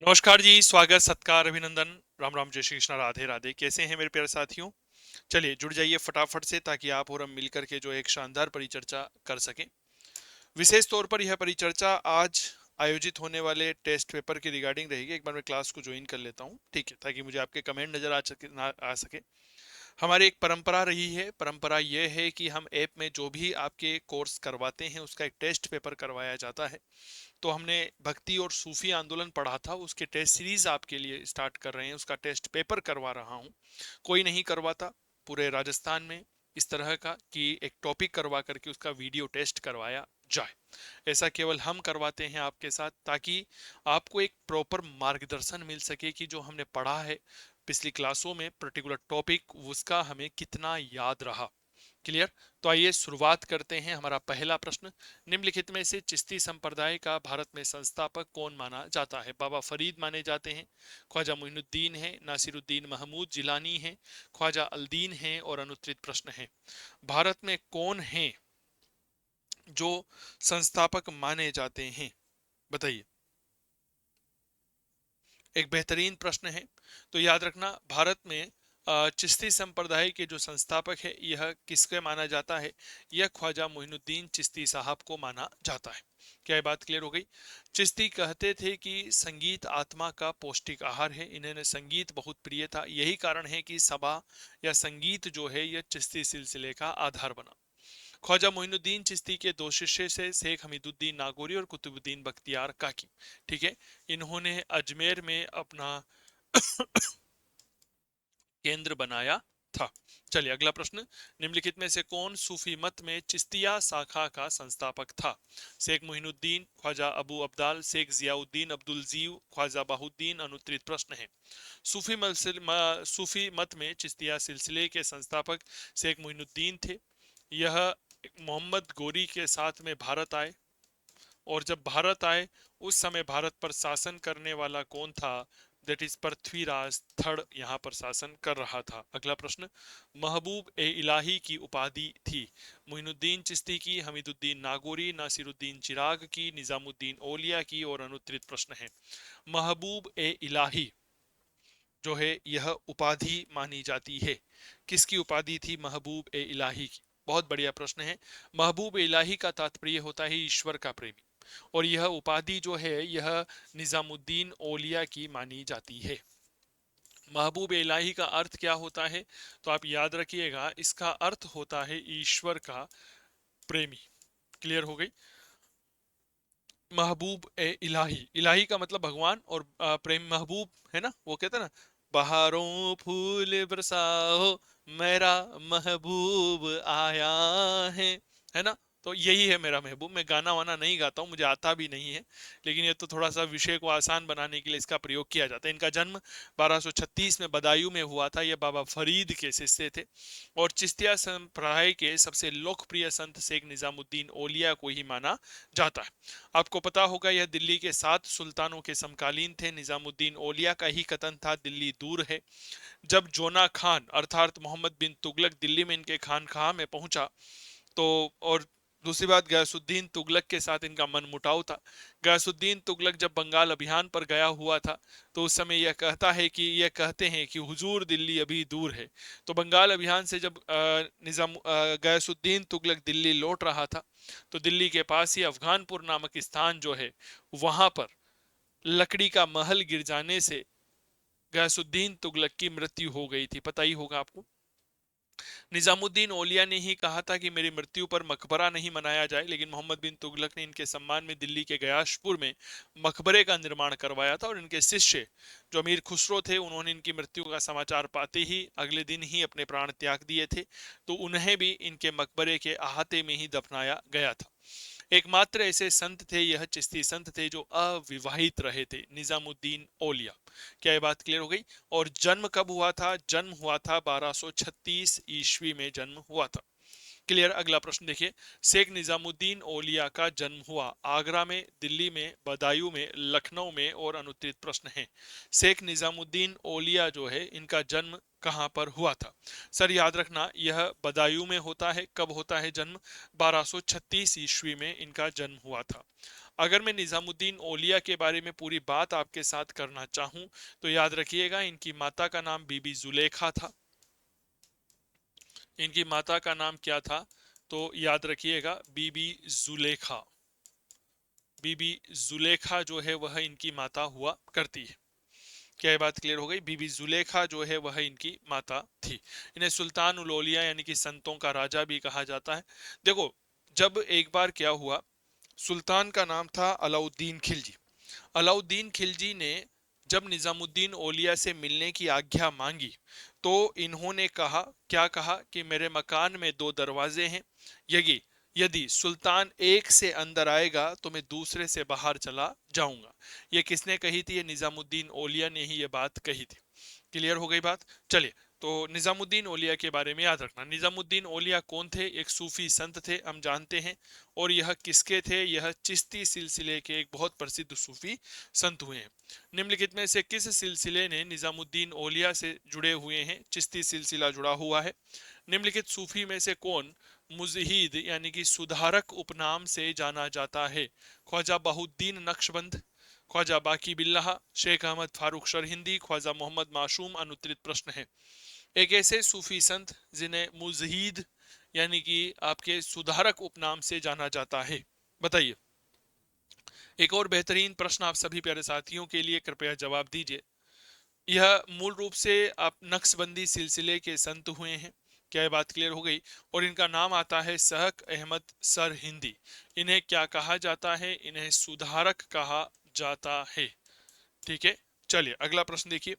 नमस्कार जी, स्वागत, सत्कार, अभिनंदन, राम राम, जय श्री कृष्णा, राधे राधे। कैसे हैं मेरे प्यारे साथियों? चलिए जुड़ जाइए फटाफट से ताकि आप और हम मिलकर के जो एक शानदार परिचर्चा कर सकें। विशेष तौर पर यह परिचर्चा आज आयोजित होने वाले टेस्ट पेपर की रिगार्डिंग रहेगी। एक बार मैं क्लास को ज्वाइन कर लेता हूँ, ठीक है, ताकि मुझे आपके कमेंट नजर आ सके। हमारी एक परंपरा रही है। परंपरा यह है कि हम ऐप में जो भी आपके कोर्स करवाते हैं उसका एक टेस्ट पेपर करवाया जाता है। तो हमने भक्ति और सूफी आंदोलन पढ़ा था, उसके टेस्ट सीरीज आपके लिए स्टार्ट कर रहे हैं, उसका टेस्ट पेपर करवा रहा हूं। कोई नहीं करवाता पूरे राजस्थान में इस तरह का कि एक टॉपिक करवा करके उसका वीडियो टेस्ट करवाया जाए। ऐसा केवल हम करवाते हैं आपके साथ, ताकि आपको एक प्रॉपर मार्गदर्शन मिल सके कि जो हमने पढ़ा है पिछली क्लासों में पर्टिकुलर टॉपिक, उसका हमें कितना याद रहा। क्लियर? तो आइए शुरुआत करते हैं। हमारा पहला प्रश्न, निम्नलिखित में से चिश्ती संप्रदाय का भारत में संस्थापक कौन माना जाता है? बाबा फरीद माने जाते हैं, ख्वाजा मोइनुद्दीन है, नासिरुद्दीन महमूद जिलानी है, ख्वाजा अल्दीन है, और अनुत्तरित प्रश्न है, भारत में कौन है जो संस्थापक माने जाते हैं? बताइए। एक बेहतरीन प्रश्न है। तो याद रखना, भारत में चिश्ती संप्रदाय के जो संस्थापक है, यह किसके माना जाता है? यह ख्वाजा मोइनुद्दीन चिश्ती साहब को माना जाता है। क्या ये बात क्लियर हो गई? चिश्ती कहते थे कि संगीत आत्मा का पौष्टिक आहार है। इन्हें संगीत बहुत प्रिय था, यही कारण है कि सभा या संगीत जो है यह चिश्ती सिलसिले का आधार बना। ख्वाजा मोइनुद्दीन चिश्ती के दो शिष्य से शेख हमीदुद्दीन नागौरी और कुतुबुद्दीन बख्तियार काकी, ठीक है, इन्होंने अजमेर में अपना केंद्र बनाया था। चलिए अगला प्रश्न, निम्नलिखित में से कौन सूफी मत में चिश्तिया शाखा का संस्थापक था? शेख मोइनुद्दीन, ख्वाजा अबू अब्दाल, शेख जियाउद्दीन अब्दुल जीव, ख्वाजा बाहुद्दीन। अनुत्तरित प्रश्न है। सूफी मत में चिश्तिया सिलसिले के संस्थापक शेख मोइनुद्दीन थे। यह मोहम्मद गोरी के साथ में भारत आए, और जब भारत आए उस समय भारत पर शासन करने वाला कौन था? दैट इज पृथ्वीराज थर्ड यहाँ पर शासन कर रहा था। अगला प्रश्न, महबूब ए इलाही की उपाधि थी? मोइनुद्दीन चिश्ती की, हमीदुद्दीन नागौरी, नासिरुद्दीन चिराग की, निजामुद्दीन औलिया की, और अनुत्तरित प्रश्न है। महबूब ए इलाही जो है यह उपाधि मानी जाती है। किसकी उपाधि थी महबूब ए इलाही की? बहुत बढ़िया प्रश्न है। महबूब ए इलाही का तात्पर्य होता है ईश्वर का प्रेमी, और यह उपाधि जो है यह निजामुद्दीन औलिया की मानी जाती है। महबूब ए इलाही का अर्थ क्या होता है? तो आप याद रखिएगा, इसका अर्थ होता है ईश्वर का प्रेमी। क्लियर हो गई? महबूब ए इलाही, इलाही का मतलब भगवान, और प्रेम महबूब है ना, वो कहते हैं ना, बहारों फूल बरसाओ, मेरा महबूब आया है ना। तो यही है मेरा महबूब। मैं गाना वाना नहीं गाता हूँ, मुझे आता भी नहीं है, लेकिन ये तो थोड़ा सा विषय को आसान बनाने के लिए इसका प्रयोग किया जाता है। इनका जन्म 1236 में बदायूं में हुआ था। यह बाबा फरीद के शिष्य थे, और चिश्तिया संप्रदाय के सबसे लोकप्रिय संत शेख निजामुद्दीन औलिया को ही माना जाता है। आपको पता होगा यह दिल्ली के 7 सुल्तानों के समकालीन थे। निजामुद्दीन औलिया का ही कथन था, दिल्ली दूर है। जब जोना खान अर्थात मोहम्मद बिन तुगलक दिल्ली में इनके खानकाह में पहुंचा, तो और दूसरी बात, गयासुद्दीन तुगलक के साथ इनका मन मुटाव था। गयासुद्दीन तुगलक जब बंगाल अभियान पर गया हुआ था, तो उस समय यह कहते हैं कि हुजूर दिल्ली अभी दूर है। तो बंगाल अभियान से जब गयासुद्दीन तुगलक दिल्ली लौट रहा था, तो दिल्ली के पास ही अफगानपुर नामक स्थान जो है, वहां पर लकड़ी का महल गिर जाने से गयासुद्दीन तुगलक की मृत्यु हो गई थी। पता ही होगा आपको। निजामुद्दीन औलिया ने ही कहा था कि मेरी मृत्यु पर मकबरा नहीं बनाया जाए, लेकिन मोहम्मद बिन तुगलक ने इनके सम्मान में दिल्ली के गयाशपुर में मकबरे का निर्माण करवाया था, और इनके शिष्य जो अमीर खुसरो थे, उन्होंने इनकी मृत्यु का समाचार पाते ही अगले दिन ही अपने प्राण त्याग दिए थे। तो उन्हें भी इनके मकबरे के अहाते में ही दफनाया गया था। एकमात्र ऐसे संत थे, यह चिश्ती संत थे, जो अविवाहित रहे थे, निजामुद्दीन औलिया। क्या ये बात क्लियर हो गई? और जन्म कब हुआ था? जन्म हुआ था 1236 ईस्वी में जन्म हुआ था। क्लियर? अगला प्रश्न देखिए, शेख निजामुद्दीन औलिया का जन्म हुआ आगरा में, दिल्ली में, बदायूं में, लखनऊ में, और अनुत्तरित प्रश्न है। शेख निजामुद्दीन औलिया जो है इनका जन्म कहां पर हुआ था? सर याद रखना, यह बदायूं में होता है। कब होता है जन्म? 1236 ईस्वी में इनका जन्म हुआ था। अगर मैं निजामुद्दीन औलिया के बारे में पूरी बात आपके साथ करना चाहूं तो याद रखिएगा इनकी माता का नाम बीबी जुलेखा था। इनकी माता का नाम क्या था? तो याद रखिएगा बीबी जुलेखा। बीबी जुलेखा जो है वह इनकी माता हुआ करती है। क्या ये बात क्लियर हो गई? बीबी जुलेखा जो है वह इनकी माता थी। इन्हें सुल्तान उल औलिया यानी कि संतों का राजा भी कहा जाता है। देखो, जब एक बार क्या हुआ, सुल्तान का नाम था अलाउद्दीन खिलजी। अलाउद्दीन खिलजी ने जब निजामुद्दीन औलिया से मिलने की आज्ञा मांगी तो इन्होंने कहा, क्या कहा कि मेरे मकान में दो दरवाजे हैं, यदि यदि सुल्तान एक से अंदर आएगा तो मैं दूसरे से बाहर चला जाऊंगा। ये किसने कही थी? ये निजामुद्दीन औलिया ने ही ये बात कही थी। क्लियर हो गई बात? चलिए, तो निजामुद्दीन औलिया के बारे में याद रखना। निजामुद्दीन औलिया कौन थे? एक सूफी संत थे, हम जानते हैं। और यह किसके थे? यह चिश्ती सिलसिले के एक बहुत प्रसिद्ध सूफी संत हुए हैं। निम्नलिखित में से किस सिलसिले ने निजामुद्दीन औलिया से जुड़े हुए हैं? चिश्ती सिलसिला जुड़ा हुआ है। निम्नलिखित सूफी में से कौन मुजहिद यानी कि सुधारक उपनाम से जाना जाता है? ख्वाजा बहुद्दीन नक्शबंद, ख्वाजा बाकी बिल्लाह, शेख अहमद फारूक सरहिंदी, ख्वाजा मोहम्मद मासूम। अनुत्तरित प्रश्न है। एक ऐसे सूफी संत जिन्हें मुजहिद यानी कि आपके सुधारक उपनाम से जाना जाता है, बताइए। एक और बेहतरीन प्रश्न आप सभी प्यारे साथियों के लिए, कृपया जवाब दीजिए। यह मूल रूप से आप नक्शबंदी सिलसिले के संत हुए हैं। क्या ये बात क्लियर हो गई? और इनका नाम आता है सहक अहमद सर हिंदी। इन्हें क्या कहा जाता है? इन्हें सुधारक कहा जाता है। ठीक है, चलिए अगला प्रश्न देखिए।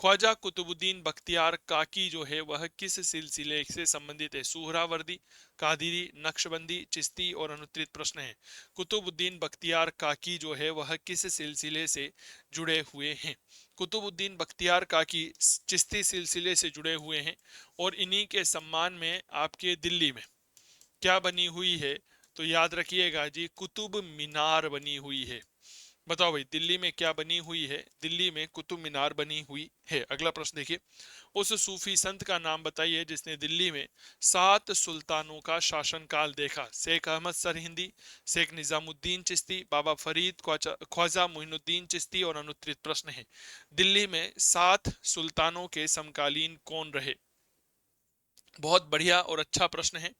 ख्वाजा कुतुबुद्दीन बख्तियार काकी जो है वह किस सिलसिले से संबंधित है? सुहरावर्दी, कादिरी, नक्शबंदी, चिश्ती। और अनुत्तरित प्रश्न है। कुतुबुद्दीन बख्तियार काकी जो है वह किस सिलसिले से जुड़े हुए हैं? कुतुबुद्दीन बख्तियार काकी चिश्ती सिलसिले से जुड़े हुए हैं। और इन्हीं के सम्मान में आपके दिल्ली में क्या बनी हुई है? तो याद रखिएगा जी, कुतुब मीनार बनी हुई है। बताओ भाई, दिल्ली में क्या बनी हुई है? दिल्ली में कुतुब मीनार बनी हुई है। अगला प्रश्न देखिए। उस सूफी संत का नाम बताइए जिसने दिल्ली में 7 सुल्तानों का शासनकाल देखा। शेख अहमद सरहिंदी, शेख निजामुद्दीन चिश्ती, बाबा फरीद, ख्वाजा मोइनुद्दीन चिश्ती। और अनुत्तरित प्रश्न है। दिल्ली में 7 सुल्तानों के समकालीन कौन रहे? बहुत बढ़िया और अच्छा प्रश्न है।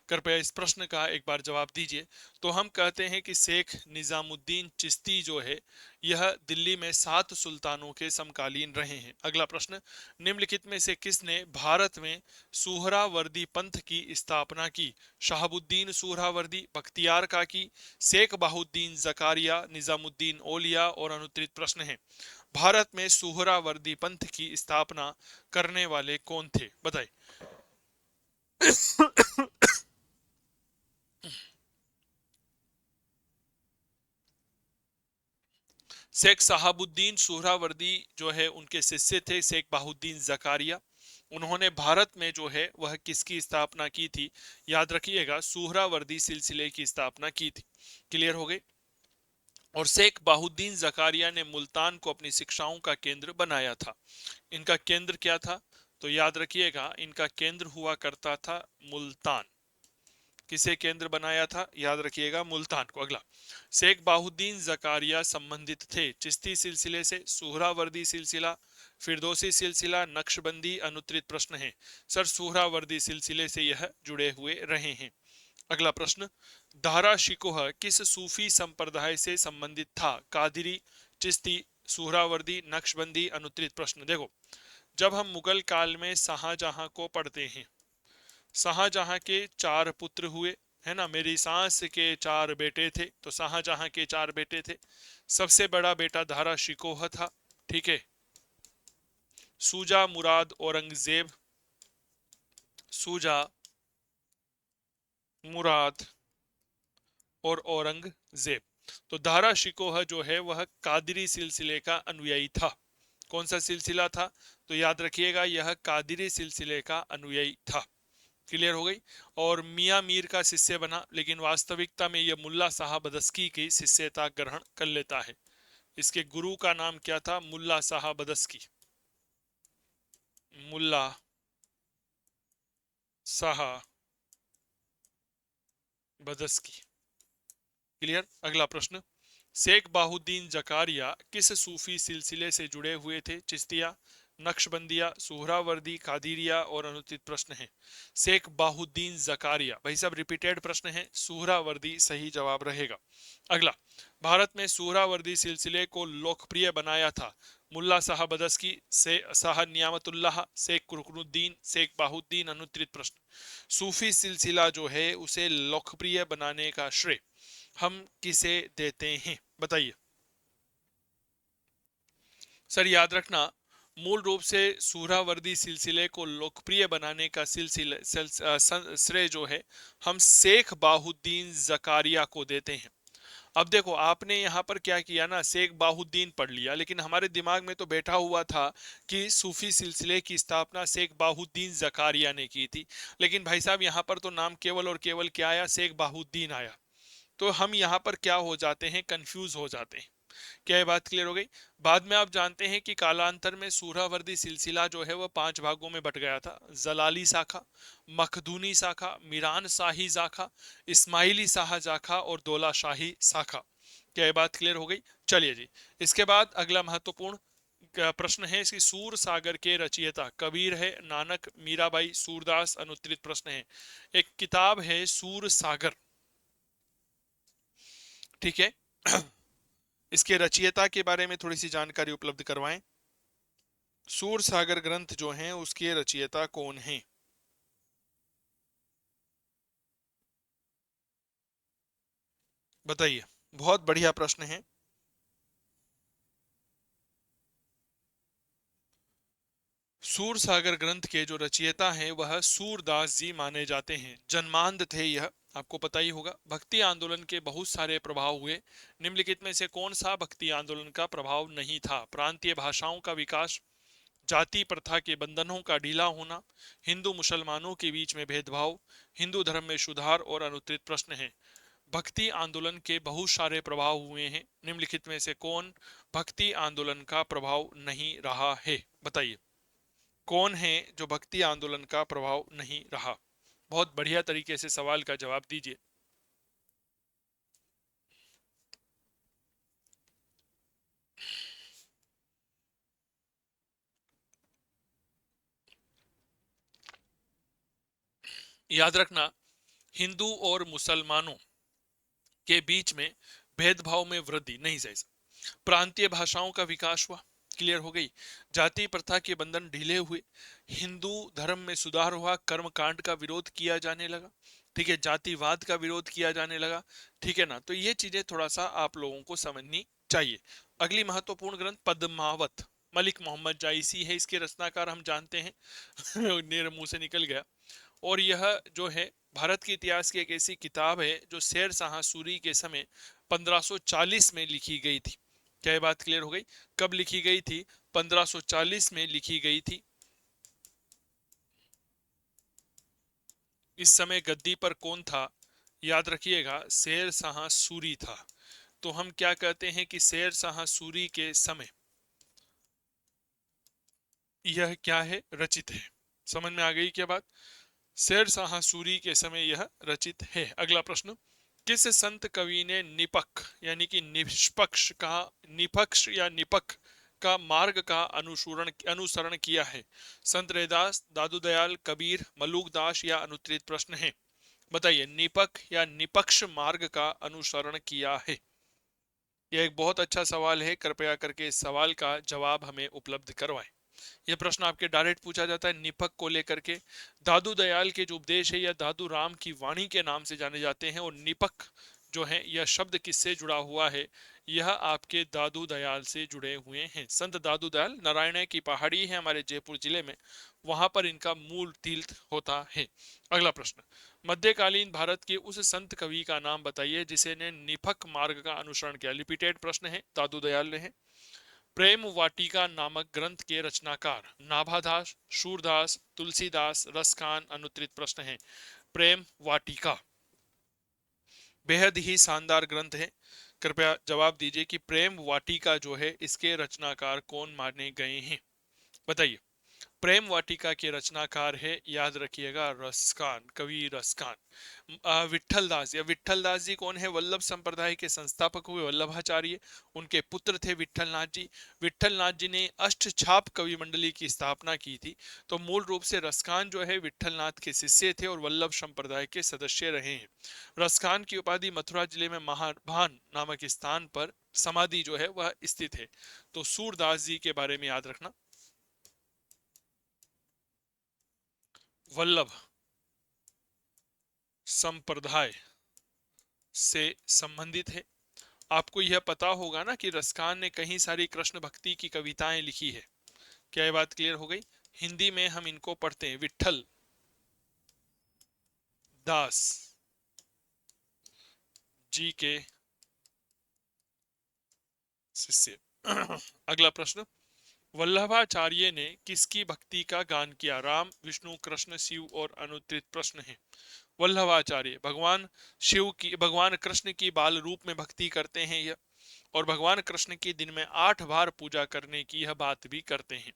कृपया इस प्रश्न का एक बार जवाब दीजिए। तो हम कहते हैं कि शेख निजामुद्दीन चिश्ती जो है यह दिल्ली में 7 सुल्तानों के समकालीन रहे हैं। अगला प्रश्न। निम्नलिखित में से किसने भारत में सुहरावर्दी पंथ की स्थापना की? शहाबुद्दीन सुहरावर्दी, बख्तियार काकी, शेख बाहुद्दीन जकारिया, निजामुद्दीन औलिया। और अनुत्तरित प्रश्न है। भारत में सुहरावर्दी पंथ की स्थापना करने वाले कौन थे? बताइए। शेख साहबुद्दीन सुहरावर्दी जो है उनके शिष्य थे शेख बाहुद्दीन जकारिया। उन्होंने भारत में जो है वह किसकी स्थापना की थी? याद रखिएगा, सुहरावर्दी सिलसिले की स्थापना की थी। क्लियर हो गई? और शेख बाहुद्दीन जकारिया ने मुल्तान को अपनी शिक्षाओं का केंद्र बनाया था। इनका केंद्र क्या था? तो याद रखिएगा, इनका केंद्र हुआ करता था मुल्तान। किसे केंद्र बनाया था? याद रखिएगा, मुल्तान को। अगला। शेख बाहुद्दीन जकारिया संबंधित थे चिश्ती सिलसिले से, सुहरावर्दी सिलसिला, फिरदौसी सिलसिला, नक्शबंदी। अनुत्तरित प्रश्न है। सर, सुहरावर्दी सिलसिले से यह जुड़े हुए रहे हैं। अगला प्रश्न। दारा शिकोह किस सूफी संप्रदाय से संबंधित था? कादिरी, चिश्ती, सुहरावर्दी, नक्शबंदी। अनुत्तरित प्रश्न। देखो, जब हम मुगल काल में शाहजहां को पढ़ते हैं, शाहजहां के 4 पुत्र हुए, है ना। मेरी सास के 4 बेटे थे, तो शाहजहां के 4 बेटे थे। सबसे बड़ा बेटा दारा शिकोह था। ठीक है। सूजा, मुराद, औरंगजेब, सूजा, मुराद और औरंगजेब। तो दारा शिकोह जो है वह कादिरी सिलसिले का अनुयायी था। कौन सा सिलसिला था? तो याद रखिएगा, यह कादिरी सिलसिले का अनुयायी था। क्लियर हो गई? और मियां मीर का शिष्य बना, लेकिन वास्तविकता में यह मुल्ला साहब बदस्की की शिष्यता ग्रहण कर लेता है। इसके गुरु का नाम क्या था? मुल्ला साहब बदस्की। मुल्ला साहब बदस्की। क्लियर? अगला प्रश्न। शेख बाहुद्दीन जकारिया किस सूफी सिलसिले से जुड़े हुए थे? चिश्तिया, नक्शबंदिया, सुहरावर्दी, कादिरिया और अनुत्तरित प्रश्न है। शेख बाहुद्दीन जकारिया, भाई साहब रिपीटेड प्रश्न है, सुहरावर्दी सही जवाब रहेगा। अगला, भारत में सुहरावर्दी सिलसिले को लोकप्रिय बनाया था? मुल्ला साहब बदस्की, से शाह नियामतुल्लाह, शेख रुकनुद्दीन, शेख बाहुद्दीन। अनुत्तरित प्रश्न, सूफी सिलसिला जो है उसे लोकप्रिय बनाने का श्रेय हम किसे देते हैं? बताइए सर। याद रखना, मूल रूप से सुहरावर्दी सिलसिले को लोकप्रिय बनाने का श्रेय जो है हम शेख बाहुद्दीन जकारिया को देते हैं। अब देखो आपने यहाँ पर क्या किया ना, शेख बाहुद्दीन पढ़ लिया, लेकिन हमारे दिमाग में तो बैठा हुआ था कि सूफी सिलसिले की स्थापना शेख बाहुद्दीन जकारिया ने की थी। लेकिन भाई साहब यहाँ पर तो नाम केवल और केवल क्या आया, शेख बाहुद्दीन आया। तो हम यहाँ पर क्या हो जाते हैं, कंफ्यूज हो जाते हैं। क्या ये बात क्लियर हो गई? बाद में आप जानते हैं कि कालांतर में सुहरावर्दी सिलसिला जो है वह 5 भागों में बट गया था। जलाली शाखा, मखदूनी शाखा, मीरान शाही शाखा, इस्माइली शाह शाखा और दौला शाही शाखा। क्या ये बात क्लियर हो गई? चलिए जी, इसके बाद अगला महत्वपूर्ण प्रश्न है कि सूर सागर के रचयिता कबीर है, नानक, मीराबाई, सूरदास। अनुत्तरित प्रश्न है। एक किताब है सूर सागर, ठीक है। इसके रचयिता के बारे में थोड़ी सी जानकारी उपलब्ध करवाएं। सूर सागर ग्रंथ जो हैं उसके रचयिता कौन हैं? बताइए, बहुत बढ़िया प्रश्न है। सूर सागर ग्रंथ के जो रचयिता हैं वह सूरदास जी माने जाते हैं। जन्मांध थे यह, आपको पता ही होगा। भक्ति आंदोलन के बहुत सारे प्रभाव हुए। निम्नलिखित में से कौन सा भक्ति आंदोलन का प्रभाव नहीं था? प्रांतीय भाषाओं का विकास, जाति प्रथा के बंधनों का ढीला होना, हिंदू मुसलमानों के बीच में भेदभाव, हिंदू धर्म में सुधार। और अनुत्तरित प्रश्न है, भक्ति आंदोलन के बहुत सारे प्रभाव हुए हैं, निम्नलिखित में से कौन भक्ति आंदोलन का प्रभाव नहीं रहा है? बताइए कौन है जो भक्ति आंदोलन का प्रभाव नहीं रहा? बहुत बढ़िया तरीके से सवाल का जवाब दीजिए। याद रखना, हिंदू और मुसलमानों के बीच में भेदभाव में वृद्धि नहीं सही। प्रांतीय भाषाओं का विकास हुआ, क्लियर हो गई। जाति प्रथा के बंधन ढीले हुए, हिंदू धर्म में सुधार हुआ, कर्म कांड का विरोध किया जाने लगा, ठीक है, जातिवाद का विरोध किया जाने लगा, ठीक है ना। तो ये चीजें थोड़ा सा आप लोगों को समझनी चाहिए। अगली महत्वपूर्ण ग्रंथ पद्मावत, मलिक मोहम्मद जायसी है इसके रचनाकार, हम जानते हैं। मेरे मुंह से निकल गया। और यह जो है भारत के इतिहास की एक ऐसी किताब है जो शेर शाह सूरी के समय 1540 में लिखी गई थी। क्या ये बात क्लियर हो गई? कब लिखी गई थी? 1540 में लिखी गई थी। इस समय गद्दी पर कौन था? याद रखिएगा, शेर शाह सूरी था। तो हम क्या कहते हैं कि शेर शाह सूरी के समय यह क्या है, रचित है। समझ में आ गई क्या बात? शेर शाह सूरी के समय यह रचित है। अगला प्रश्न, किस संत कवि ने निपक यानी कि निष्पक्ष का, निपक्ष या निपक का मार्ग का अनुसरण किया है? संत रैदास, दादू दयाल, कबीर, मलूकदास या? अनुत्तरित प्रश्न है। बताइए, निपक या निपक्ष मार्ग का अनुसरण किया है? यह एक बहुत अच्छा सवाल है, कृपया करके इस सवाल का जवाब हमें उपलब्ध करवाएं। यह प्रश्न आपके डायरेक्ट पूछा जाता है निपक को लेकर के। दादू दयाल के जो उपदेश है या दादू राम की वाणी के नाम से जाने जाते हैं, और निपक जो है यह शब्द किससे जुड़ा हुआ है? यह आपके दादू दयाल से जुड़े हुए हैं। संत दादू दयाल, नारायण की पहाड़ी है हमारे जयपुर जिले में, वहां पर इनका मूल तीर्थ होता है। अगला प्रश्न, मध्यकालीन भारत के उस संत कवि का नाम बताइए जिसे ने निपक मार्ग का अनुसरण किया। रिपीटेड प्रश्न है, दादू दयाल ने है। प्रेम वाटिका नामक ग्रंथ के रचनाकार नाभादास, सूरदास, तुलसीदास, रसखान। अनुत्तरित प्रश्न है। प्रेम वाटिका बेहद ही शानदार ग्रंथ है। कृपया जवाब दीजिए कि प्रेम वाटिका जो है इसके रचनाकार कौन माने गए हैं? बताइए। प्रेम वाटिका के रचनाकार है, याद रखिएगा, रसखान, कवि रसखान। विट्ठल दास, या विट्ठल दास जी कौन है? वल्लभ संप्रदाय के संस्थापक हुए वल्लभाचार्य, उनके पुत्र थे विट्ठल नाथ जी। विट्ठल नाथ जी ने अष्टछाप कवि मंडली की स्थापना की थी। तो मूल रूप से रसखान जो है विट्ठल नाथ के शिष्य थे और वल्लभ संप्रदाय के सदस्य रहे हैं। रसखान की उपाधि मथुरा जिले में महाभान नामक स्थान पर समाधि जो है वह स्थित है। तो सूरदास जी के बारे में याद रखना। वल्लभ संप्रदाय से संबंधित है। आपको यह पता होगा ना कि रसखान ने कई सारी कृष्ण भक्ति की कविताएं लिखी है। क्या ये बात क्लियर हो गई? हिंदी में हम इनको पढ़ते हैं विट्ठल दास जी के शिष्य। अगला प्रश्न, वल्लभाचार्य ने किसकी भक्ति का गान किया? राम, विष्णु, कृष्ण, शिव और अनुत्तरित प्रश्न है। वल्लभाचार्य भगवान शिव की, भगवान कृष्ण की बाल रूप में भक्ति करते हैं यह, और भगवान कृष्ण की दिन में 8 बार पूजा करने की यह बात भी करते हैं।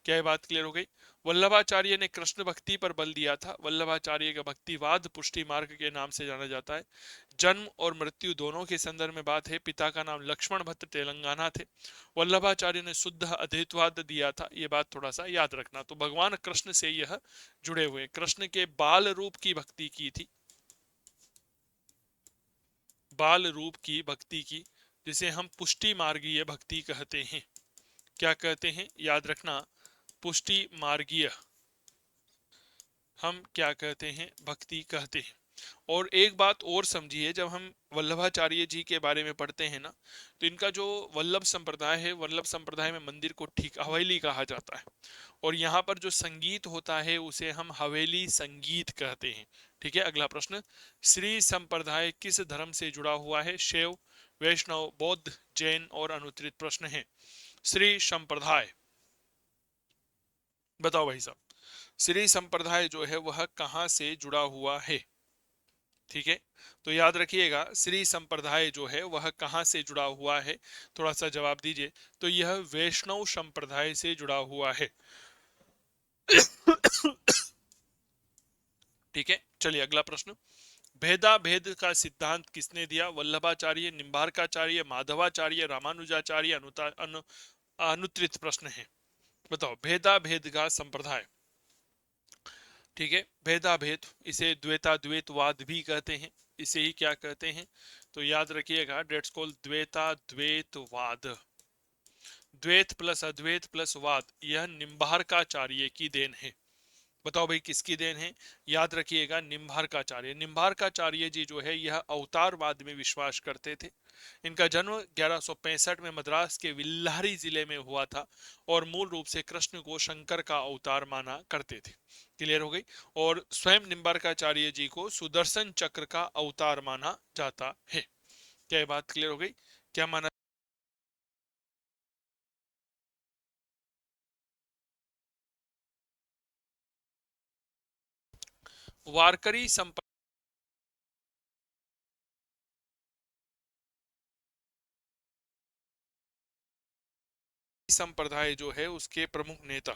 क्या यह बात क्लियर हो गई? वल्लभाचार्य ने कृष्ण भक्ति पर बल दिया था। वल्लभाचार्य का भक्तिवाद पुष्टि मार्ग के नाम से जाना जाता है। जन्म और मृत्यु दोनों के संदर्भ में बात है। पिता का नाम लक्ष्मण भट्ट तेलंगाना थे। वल्लभाचार्य ने शुद्ध अद्वैतवाद दिया था, ये बात थोड़ा सा याद रखना। तो भगवान कृष्ण से यह जुड़े हुए, कृष्ण के बाल रूप की भक्ति की थी, बाल रूप की भक्ति की, जिसे हम पुष्टि मार्गीय भक्ति कहते हैं। क्या कहते हैं? याद रखना, पुष्टि मार्गीय हम क्या कहते हैं? भक्ति कहते हैं। और एक बात और समझिए, जब हम वल्लभाचार्य जी के बारे में पढ़ते हैं ना, तो इनका जो वल्लभ संप्रदाय है, वल्लभ संप्रदाय में मंदिर को ठीक हवेली कहा जाता है, और यहाँ पर जो संगीत होता है उसे हम हवेली संगीत कहते हैं। ठीक है। अगला प्रश्न, श्री संप्रदाय किस धर्म से जुड़ा हुआ है? शैव, वैष्णव, बौद्ध, जैन और अनुत्तरित प्रश्न है। श्री संप्रदाय, बताओ भाई साहब, श्री संप्रदाय जो है वह कहाँ से जुड़ा हुआ है? ठीक है, तो याद रखिएगा, श्री संप्रदाय जो है वह कहाँ से जुड़ा हुआ है? थोड़ा सा जवाब दीजिए। तो यह वैष्णव संप्रदाय से जुड़ा हुआ है। ठीक है, चलिए अगला प्रश्न, भेदा भेद का सिद्धांत किसने दिया? वल्लभाचार्य, निम्बार्काचार्य, माधवाचार्य, रामानुजाचार्य, अनुत्तरित प्रश्न है। बताओ, भेदा भेद का संप्रदाय। ठीक है, भेदा भेद, इसे द्वैता द्वैतवाद भी कहते हैं। इसे ही क्या कहते हैं? तो याद रखिएगा, डेट्स कॉल्ड द्वैता द्वैतवाद। द्वैत प्लस अद्वैत प्लस वाद, यह निम्बार्काचार्य की देन है। बताओ भाई किसकी देन है? याद रखिएगा, निम्बार्काचार्य। निम्बार्काचार्य जी जो है यह अवतारवाद में विश्वास करते थे। इनका जन्म 1165 में मद्रास के विल्लारी जिले में हुआ था, और मूल रूप से कृष्ण को शंकर का अवतार माना करते थे। क्लियर हो गई? और स्वयं निम्बार्काचार्य जी को सुदर्शन चक्र का अवतार माना जाता है। क्या ये बात क्लियर हो गई? क्या माना? वारकरी संप्रदाय जो है उसके प्रमुख नेता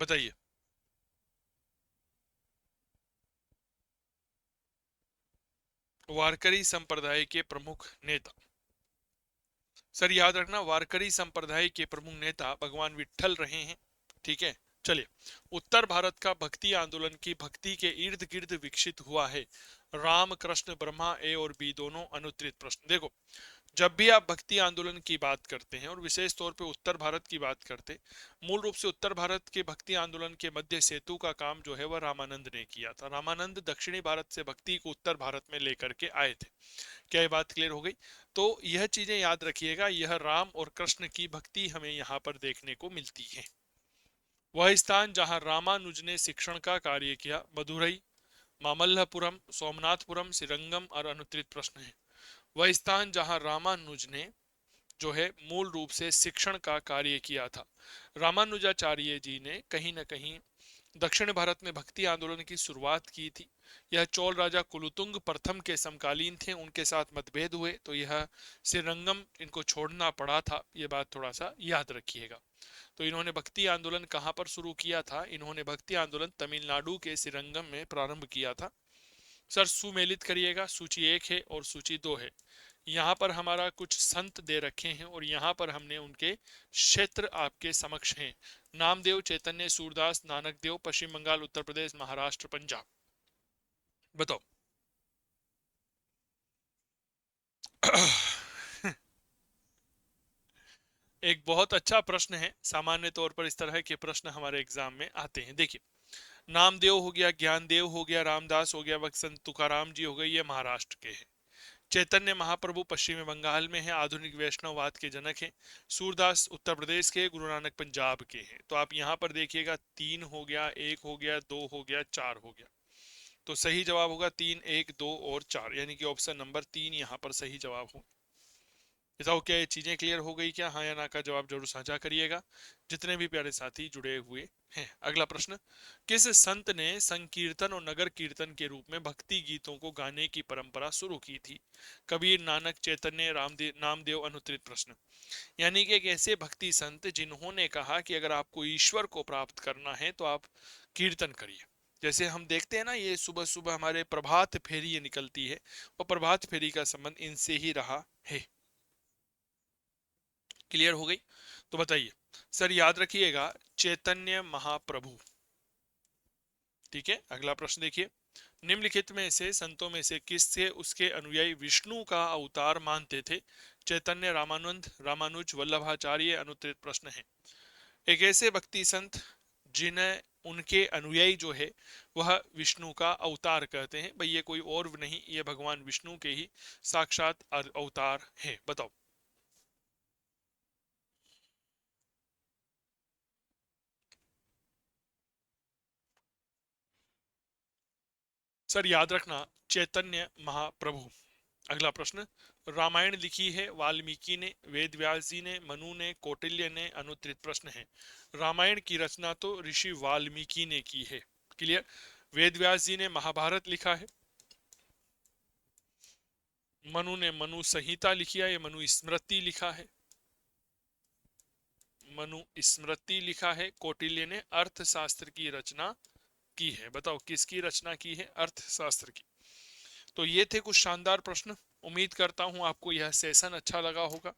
बताइए। वारकरी संप्रदाय के प्रमुख नेता, सर याद रखना, वारकरी संप्रदाय के प्रमुख नेता भगवान विट्ठल रहे हैं। ठीक है, चलिए, उत्तर भारत का भक्ति आंदोलन की भक्ति के इर्द गिर्द विकसित हुआ है। राम, कृष्ण, ब्रह्मा, ए और बी दोनों, अनुत्तरित प्रश्न। देखो, जब भी आप भक्ति आंदोलन की बात करते हैं, और विशेष तौर पे उत्तर भारत की बात करते हैं, मूल रूप से उत्तर भारत के भक्ति आंदोलन के मध्य सेतु का काम जो है वह रामानंद ने किया था। रामानंद दक्षिणी भारत से भक्ति को उत्तर भारत में लेकर के आए थे। क्या ये बात क्लियर हो गई? तो यह चीजें याद रखिएगा, यह राम और कृष्ण की भक्ति हमें यहाँ पर देखने को मिलती है। वह स्थान जहाँ रामानुज ने शिक्षण का कार्य किया, मदुरई, मामल्लपुरम, सोमनाथपुरम, श्रीरंगम और अनुत्तरित प्रश्न है। वह स्थान जहाँ रामानुज ने जो है मूल रूप से शिक्षण का कार्य किया था। रामानुजाचार्य जी ने कहीं ना कहीं दक्षिण भारत में भक्ति आंदोलन की शुरुआत की थी। यह चोल राजा कुलुतुंग प्रथम के समकालीन थे, उनके साथ मतभेद हुए तो यह श्रीरंगम इनको छोड़ना पड़ा था। ये बात थोड़ा सा याद रखिएगा। तो इन्होंने भक्ति आंदोलन कहाँ पर शुरू किया था? इन्होंने भक्ति आंदोलन तमिलनाडु के श्रीरंगम में प्रारंभ किया था। सर सुमेलित करिएगा, सूची 1 है और सूची 2 है। यहाँ पर हमारा कुछ संत दे रखे हैं और यहाँ पर हमने उनके क्षेत्र आपके समक्ष हैं। नामदेव, चैतन्य, सूरदास, नानक देव, पश्चिम बंगाल, उत्तर प्रदेश, महाराष्ट्र, पंजाब। बताओ। एक बहुत अच्छा प्रश्न है। सामान्य तौर पर इस तरह के प्रश्न हमारे एग्जाम में आते हैं। देखिए, नामदेव हो गया, ज्ञानदेव हो गया, रामदास हो गया, वसंत तुकाराम जी हो गए, ये महाराष्ट्र के हैं। चैतन्य महाप्रभु पश्चिमी बंगाल में है, आधुनिक वैष्णववाद के जनक हैं। सूरदास उत्तर प्रदेश के, गुरु नानक पंजाब के हैं। तो आप यहाँ पर देखिएगा, 3 हो गया, 1 हो गया, 2 हो गया, 4 हो गया। तो सही जवाब होगा 3, 1, 2 और 4, यानी कि ऑप्शन नंबर 3 यहाँ पर सही जवाब हो। बताओ क्या ये चीजें क्लियर हो गई क्या? हाँ या ना का जवाब जरूर साझा करिएगा, जितने भी प्यारे साथी जुड़े हुए हैं। अगला प्रश्न, किस संत ने संकीर्तन और नगर कीर्तन के रूप में भक्ति गीतों को गाने की परंपरा शुरू की थी? कबीर, नानक, चैतन्य, रामदेव, नामदेव। अनुत्तरित प्रश्न, यानी कि एक ऐसे भक्ति संत जिन्होंने कहा कि अगर आपको ईश्वर को प्राप्त करना है तो आप कीर्तन करिए। जैसे हम देखते हैं ना, ये सुबह सुबह हमारे प्रभात फेरी ये निकलती है, और प्रभात फेरी का संबंध इनसे ही रहा है। क्लियर हो गई? तो बताइए सर, याद रखिएगा चैतन्य महाप्रभु। ठीक है, अगला प्रश्न देखिए, निम्नलिखित में से संतों में से किससे उसके अनुयायी विष्णु का अवतार मानते थे? चैतन्य, रामानंद, रामानुज, वल्लभाचार्य। अनुत्तरित प्रश्न है। एक ऐसे भक्ति संत जिन्हें उनके अनुयायी जो है वह विष्णु का अवतार कहते हैं। भाई ये कोई और नहीं, ये भगवान विष्णु के ही साक्षात अवतार है। बताओ। सर याद रखना, चैतन्य महाप्रभु। अगला प्रश्न, रामायण लिखी है वाल्मीकि ने, वेद व्यास जी ने, मनु ने, कौटिल्य ने। अनुत्तरित प्रश्न है। रामायण की रचना तो ऋषि वाल्मीकि ने की है। क्लियर? वेद व्यास जी ने महाभारत लिखा है, मनु ने मनु संहिता लिखी है, या मनु स्मृति लिखा है, मनु स्मृति लिखा है। कौटिल्य ने अर्थशास्त्र की रचना की है। बताओ किसकी रचना की है? अर्थशास्त्र की। तो ये थे कुछ शानदार प्रश्न। उम्मीद करता हूं आपको यह सेशन अच्छा लगा होगा।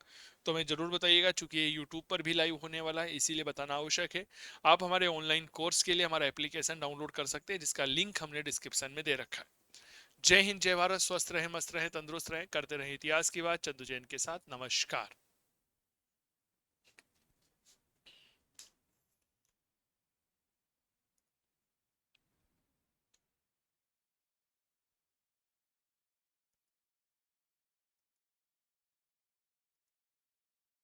तो हमें जरूर बताइएगा, चूंकि ये यूट्यूब पर भी लाइव होने वाला है, इसीलिए बताना आवश्यक है। आप हमारे ऑनलाइन कोर्स के लिए हमारा एप्लीकेशन डाउनलोड कर सकते हैं, जिसका लिंक हमने डिस्क्रिप्शन में दे रखा है। जय हिंद, जय भारत, स्वस्थ रहे, मस्त रहे, तंदुरुस्त रहे, करते रहे इतिहास की बात। चंदू जैन के साथ, नमस्कार।